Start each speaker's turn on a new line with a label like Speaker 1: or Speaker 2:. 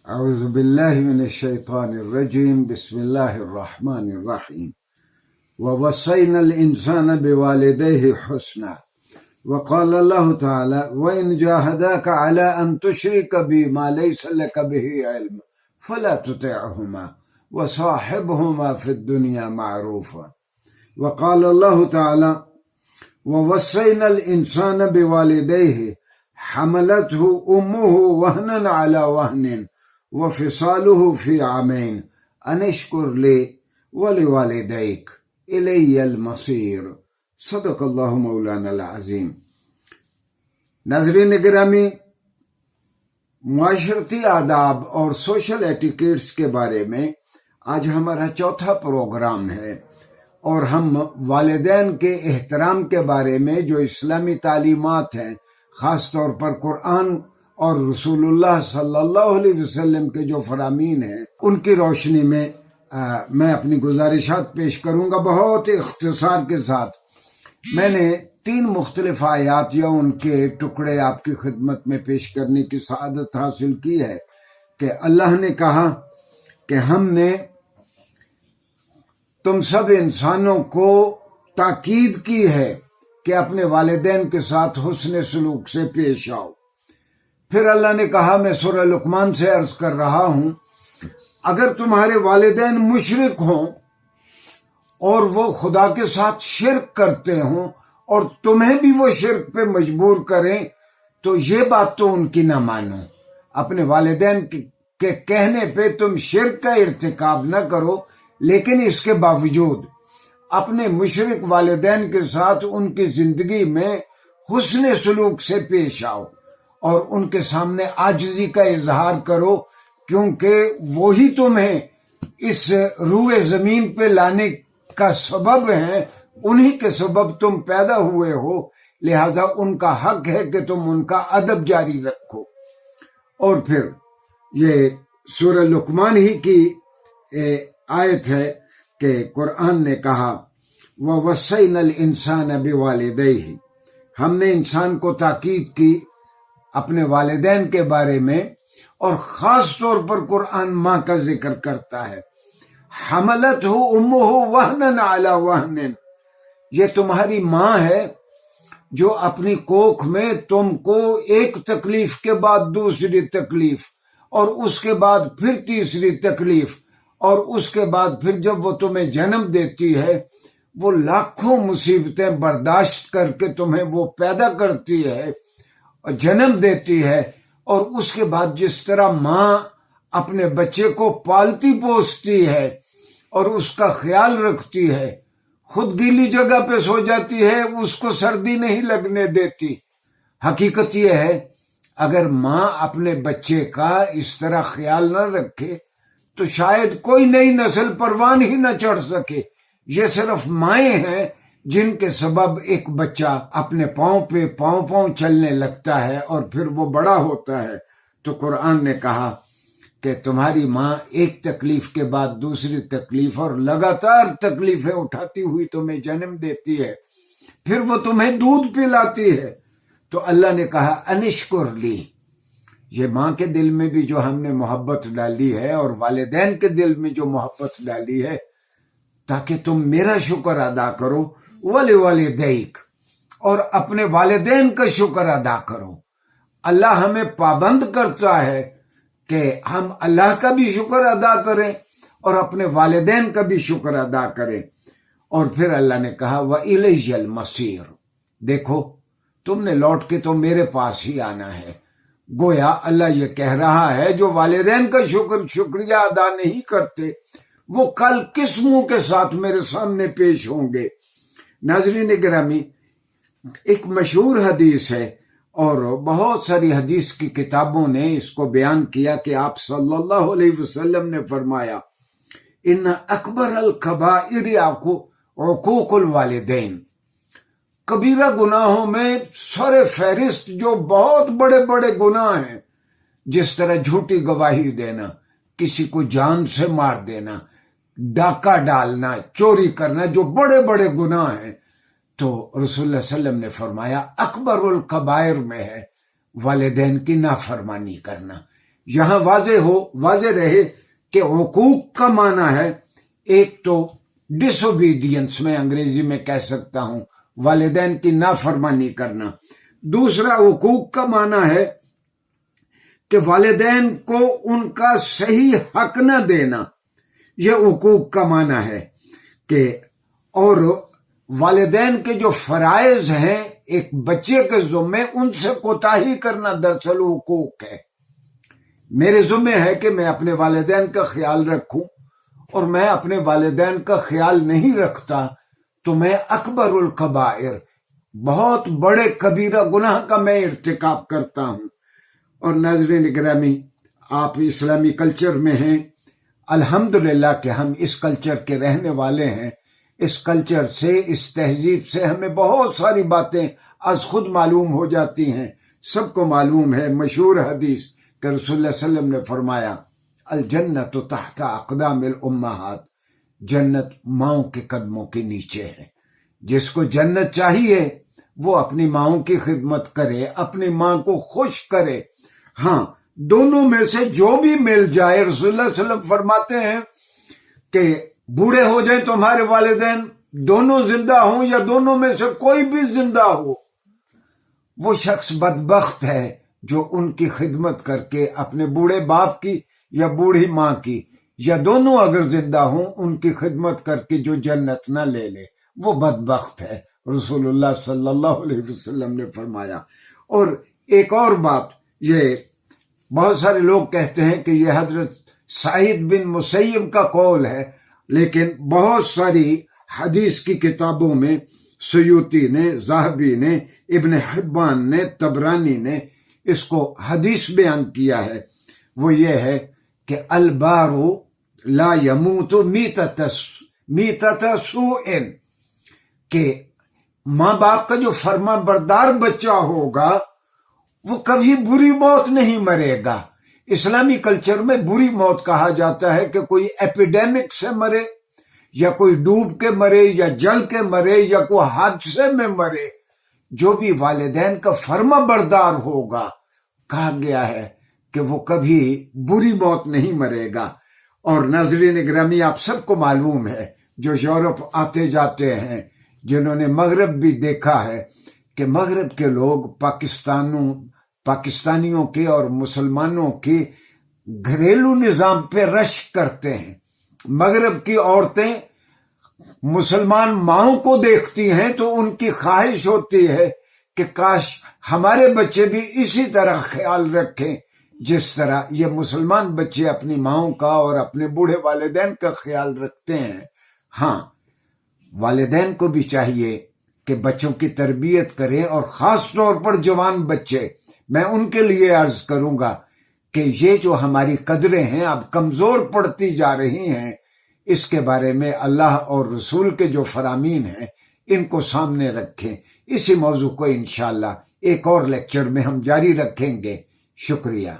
Speaker 1: أعوذ بالله من الشيطان الرجيم. بسم الله الرحمن الرحيم. ووصينا الإنسان بوالديه حسنا. وقال الله تعالى: وإن جاهداك على أن تشرك بي ما ليس لك به علم فلا تطعهما وصاحبهما في الدنيا معروفا. وقال الله تعالى: ووصينا الإنسان بوالديه حملته أمه وهنا على وهن وفصاله في عامين أن اشكر لي ولوالديك إلي المصير. صدق اللہ مولانا العظیم. ناظرین گرامی، معاشرتی آداب اور سوشل ایٹیکیٹس کے بارے میں آج ہمارا چوتھا پروگرام ہے، اور ہم والدین کے احترام کے بارے میں جو اسلامی تعلیمات ہیں، خاص طور پر قرآن اور رسول اللہ صلی اللہ علیہ وسلم کے جو فرامین ہیں، ان کی روشنی میں میں اپنی گزارشات پیش کروں گا بہت اختصار کے ساتھ. میں نے 3 مختلف آیات یا ان کے ٹکڑے آپ کی خدمت میں پیش کرنے کی سعادت حاصل کی ہے کہ اللہ نے کہا کہ ہم نے تم سب انسانوں کو تاکید کی ہے کہ اپنے والدین کے ساتھ حسن سلوک سے پیش آؤ. پھر اللہ نے کہا، میں سورہ لقمان سے عرض کر رہا ہوں، اگر تمہارے والدین مشرک ہوں اور وہ خدا کے ساتھ شرک کرتے ہوں اور تمہیں بھی وہ شرک پہ مجبور کریں تو یہ بات تو ان کی نہ مانو. اپنے والدین کے کہنے پہ تم شرک کا ارتکاب نہ کرو، لیکن اس کے باوجود اپنے مشرک والدین کے ساتھ ان کی زندگی میں حسن سلوک سے پیش آؤ اور ان کے سامنے عاجزی کا اظہار کرو، کیونکہ وہی تمہیں اس روئے زمین پہ لانے کا سبب ہیں، انہی کے سبب تم پیدا ہوئے ہو، لہذا ان کا حق ہے کہ تم ان کا ادب جاری رکھو. اور پھر یہ سورہ لقمان ہی کی آیت ہے کہ قرآن نے کہا، وَوَصَّيْنَا الْإِنسَانَ بِوَالِدَيْهِ، ہم نے انسان کو تاکید کی اپنے والدین کے بارے میں، اور خاص طور پر قرآن ماں کا ذکر کرتا ہے. حملتہ امہ وہنا علی وہن، یہ تمہاری ماں ہے جو اپنی کوکھ میں تم کو ایک تکلیف کے بعد دوسری تکلیف، اور اس کے بعد پھر تیسری تکلیف، اور اس کے بعد پھر جب وہ تمہیں جنم دیتی ہے، وہ لاکھوں مصیبتیں برداشت کر کے تمہیں وہ پیدا کرتی ہے اور جنم دیتی ہے. اور اس کے بعد جس طرح ماں اپنے بچے کو پالتی پوستی ہے اور اس کا خیال رکھتی ہے، خود گیلی جگہ پہ سو جاتی ہے، اس کو سردی نہیں لگنے دیتی. حقیقت یہ ہے، اگر ماں اپنے بچے کا اس طرح خیال نہ رکھے تو شاید کوئی نئی نسل پروان ہی نہ چڑھ سکے. یہ صرف مائیں ہیں جن کے سبب ایک بچہ اپنے پاؤں پہ پاؤں چلنے لگتا ہے اور پھر وہ بڑا ہوتا ہے. تو قرآن نے کہا کہ تمہاری ماں ایک تکلیف کے بعد دوسری تکلیف اور لگاتار تکلیفیں اٹھاتی ہوئی تمہیں جنم دیتی ہے، پھر وہ تمہیں دودھ پلاتی ہے. تو اللہ نے کہا، انشکر لی، یہ ماں کے دل میں بھی جو ہم نے محبت ڈالی ہے اور والدین کے دل میں جو محبت ڈالی ہے، تاکہ تم میرا شکر ادا کرو، وَلِوَالِدَيْكَ، اور اپنے والدین کا شکر ادا کرو. اللہ ہمیں پابند کرتا ہے کہ ہم اللہ کا بھی شکر ادا کریں اور اپنے والدین کا بھی شکر ادا کریں. اور پھر اللہ نے کہا، وَإِلَيَّ الْمَصِيرُ، دیکھو تم نے لوٹ کے تو میرے پاس ہی آنا ہے. گویا اللہ یہ کہہ رہا ہے، جو والدین کا شکریہ ادا نہیں کرتے وہ کل کس منہ کے ساتھ میرے سامنے پیش ہوں گے. ناظرین گرامی، ایک مشہور حدیث ہے اور بہت ساری حدیث کی کتابوں نے اس کو بیان کیا کہ آپ صلی اللہ علیہ وسلم نے فرمایا، ان اکبر الکبائر عقوق الوالدین، کبیرہ گناہوں میں سر فہرست جو بہت بڑے بڑے گناہ ہیں، جس طرح جھوٹی گواہی دینا، کسی کو جان سے مار دینا، ڈاکہ ڈالنا، چوری کرنا، جو بڑے بڑے گناہ ہیں، تو رسول اللہ صلی اللہ علیہ وسلم نے فرمایا اکبر الکبائر میں ہے والدین کی نافرمانی کرنا. یہاں واضح رہے کہ حقوق کا معنی ہے ایک تو ڈس اوبیڈینس، میں انگریزی میں کہہ سکتا ہوں والدین کی نافرمانی کرنا، دوسرا حقوق کا معنی ہے کہ والدین کو ان کا صحیح حق نہ دینا، یہ حقوق کا معنی ہے کہ اور والدین کے جو فرائض ہیں ایک بچے کے ذمے، ان سے کوتاہی کرنا دراصل حقوق ہے۔ میرے ذمے ہے کہ میں اپنے والدین کا خیال رکھوں، اور میں اپنے والدین کا خیال نہیں رکھتا تو میں اکبر الکبائر، بہت بڑے کبیرہ گناہ کا میں ارتکاب کرتا ہوں۔ اور ناظرین گرامی، آپ اسلامی کلچر میں ہیں، الحمدللہ کہ ہم اس کلچر کے رہنے والے ہیں۔ اس کلچر سے، اس تہذیب سے ہمیں بہت ساری باتیں از خود معلوم ہو جاتی ہیں۔ سب کو معلوم ہے مشہور حدیث کہ رسول اللہ صلی اللہ علیہ وسلم نے فرمایا الجنت تحت اقدام الامہات، جنت ماؤں کے قدموں کے نیچے ہے۔ جس کو جنت چاہیے وہ اپنی ماؤں کی خدمت کرے، اپنی ماں کو خوش کرے۔ ہاں، دونوں میں سے جو بھی مل جائے، رسول اللہ صلی اللہ علیہ وسلم فرماتے ہیں کہ بوڑھے ہو جائیں تمہارے والدین، دونوں زندہ ہوں یا دونوں میں سے کوئی بھی زندہ ہو، وہ شخص بدبخت ہے جو ان کی خدمت کر کے اپنے بوڑھے باپ کی یا بوڑھی ماں کی، یا دونوں اگر زندہ ہوں ان کی خدمت کر کے جو جنت نہ لے لے، وہ بدبخت ہے، رسول اللہ صلی اللہ علیہ وسلم نے فرمایا۔ اور ایک اور بات، یہ بہت سارے لوگ کہتے ہیں کہ یہ حضرت سعید بن مسیب کا قول ہے، لیکن بہت ساری حدیث کی کتابوں میں سیوطی نے، ذہبی نے، ابن حبان نے، طبرانی نے اس کو حدیث بیان کیا ہے۔ وہ یہ ہے کہ البار لا یموت میتۃ سوء، کہ ماں باپ کا جو فرما بردار بچہ ہوگا وہ کبھی بری موت نہیں مرے گا۔ اسلامی کلچر میں بری موت کہا جاتا ہے کہ کوئی ایپیڈیمک سے مرے، یا کوئی ڈوب کے مرے، یا جل کے مرے، یا کوئی حادثے میں مرے۔ جو بھی والدین کا فرما بردار ہوگا، کہا گیا ہے کہ وہ کبھی بری موت نہیں مرے گا۔ اور ناظرین گرامی، آپ سب کو معلوم ہے جو یورپ آتے جاتے ہیں، جنہوں نے مغرب بھی دیکھا ہے، کہ مغرب کے لوگ پاکستانیوں کے اور مسلمانوں کے گھریلو نظام پہ رشک کرتے ہیں۔ مغرب کی عورتیں مسلمان ماؤں کو دیکھتی ہیں تو ان کی خواہش ہوتی ہے کہ کاش ہمارے بچے بھی اسی طرح خیال رکھیں جس طرح یہ مسلمان بچے اپنی ماؤں کا اور اپنے بوڑھے والدین کا خیال رکھتے ہیں۔ ہاں، والدین کو بھی چاہیے کہ بچوں کی تربیت کریں، اور خاص طور پر جوان بچے، میں ان کے لیے عرض کروں گا کہ یہ جو ہماری قدریں ہیں اب کمزور پڑتی جا رہی ہیں، اس کے بارے میں اللہ اور رسول کے جو فرامین ہیں ان کو سامنے رکھیں۔ اسی موضوع کو انشاءاللہ ایک اور لیکچر میں ہم جاری رکھیں گے۔ شکریہ۔